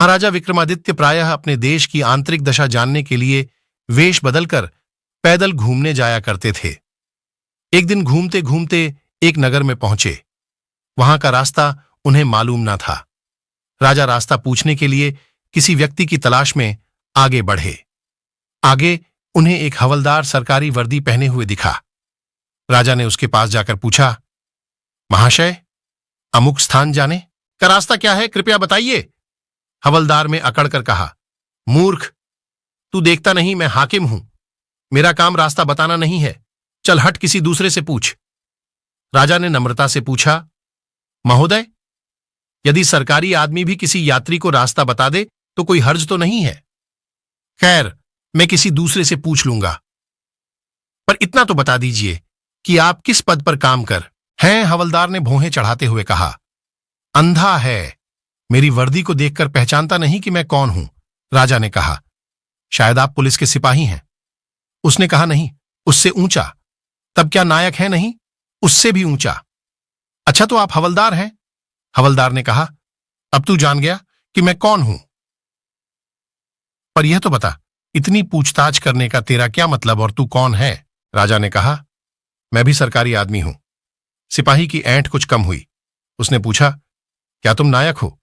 महाराजा विक्रमादित्य प्रायः अपने देश की आंतरिक दशा जानने के लिए वेश बदलकर पैदल घूमने जाया करते थे। एक दिन घूमते घूमते एक नगर में पहुंचे। वहां का रास्ता उन्हें मालूम न था। राजा रास्ता पूछने के लिए किसी व्यक्ति की तलाश में आगे बढ़े। आगे उन्हें एक हवलदार सरकारी वर्दी पहने हुए दिखा। राजा ने उसके पास जाकर पूछा, महाशय, अमुक स्थान जाने का रास्ता क्या है, कृपया बताइए। हवलदार में अकड़कर कहा, मूर्ख, तू देखता नहीं मैं हाकिम हूं। मेरा काम रास्ता बताना नहीं है। चल हट, किसी दूसरे से पूछ। राजा ने नम्रता से पूछा, महोदय, यदि सरकारी आदमी भी किसी यात्री को रास्ता बता दे तो कोई हर्ज तो नहीं है। खैर, मैं किसी दूसरे से पूछ लूंगा, पर इतना तो बता दीजिए कि आप किस पद पर काम कर हैं। हवलदार ने भौहें चढ़ाते हुए कहा, अंधा है, मेरी वर्दी को देखकर पहचानता नहीं कि मैं कौन हूं। राजा ने कहा, शायद आप पुलिस के सिपाही हैं। उसने कहा, नहीं, उससे ऊंचा। तब क्या नायक है? नहीं, उससे भी ऊंचा। अच्छा, तो आप हवलदार हैं? हवलदार ने कहा, अब तू जान गया कि मैं कौन हूं। पर यह तो बता, इतनी पूछताछ करने का तेरा क्या मतलब और तू कौन है? राजा ने कहा, मैं भी सरकारी आदमी हूं। सिपाही की ऐंठ कुछ कम हुई। उसने पूछा, क्या तुम नायक हो?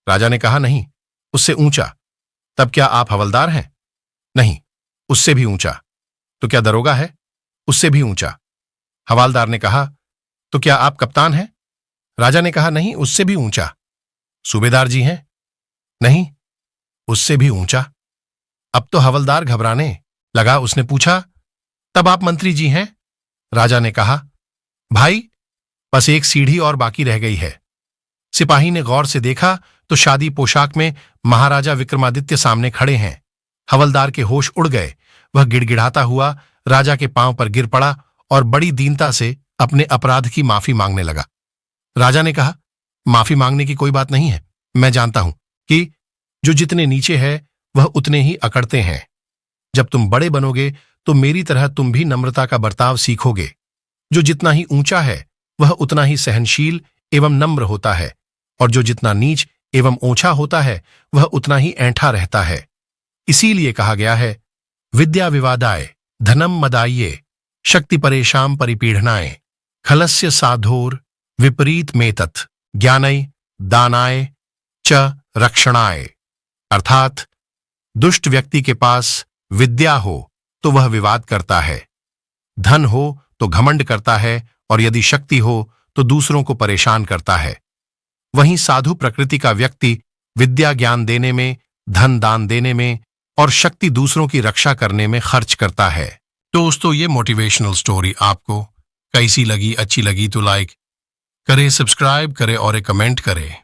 राजा ने कहा, नहीं, उससे ऊंचा। तब क्या आप हवलदार हैं? नहीं, उससे भी ऊंचा। तो क्या दरोगा है? उससे भी ऊंचा। हवालदार ने कहा, तो क्या आप कप्तान हैं? राजा ने कहा, नहीं, उससे भी ऊंचा। सूबेदार जी हैं? नहीं, उससे भी ऊंचा। अब तो हवलदार घबराने लगा। उसने पूछा, तब आप मंत्री जी हैं? राजा ने कहा, भाई, बस एक सीढ़ी और बाकी रह गई है। सिपाही ने गौर से देखा तो शादी पोशाक में महाराजा विक्रमादित्य सामने खड़े हैं। हवलदार के होश उड़ गए। वह गिड़गिड़ाता हुआ राजा के पांव पर गिर पड़ा और बड़ी दीनता से अपने अपराध की माफी मांगने लगा। राजा ने कहा, माफी मांगने की कोई बात नहीं है। मैं जानता हूं कि जो जितने नीचे है वह उतने ही अकड़ते हैं। जब तुम बड़े बनोगे तो मेरी तरह तुम भी नम्रता का बर्ताव सीखोगे। जो जितना ही ऊंचा है वह उतना ही सहनशील एवं नम्र होता है, और जो जितना नीच एवं ओछा होता है वह उतना ही ऐंठा रहता है। इसीलिए कहा गया है, विद्या विवादाय धनम मदाये शक्ति परेशान परिपीड़नाय खलस्य साधोर विपरीत मेतथ ज्ञानय दानाय च रक्षणाय। अर्थात दुष्ट व्यक्ति के पास विद्या हो तो वह विवाद करता है, धन हो तो घमंड करता है, और यदि शक्ति हो तो दूसरों को परेशान करता है। वहीं साधु प्रकृति का व्यक्ति विद्या ज्ञान देने में, धन दान देने में और शक्ति दूसरों की रक्षा करने में खर्च करता है। दोस्तों, ये मोटिवेशनल स्टोरी आपको कैसी लगी? अच्छी लगी तो लाइक करें, सब्सक्राइब करें और एक कमेंट करें।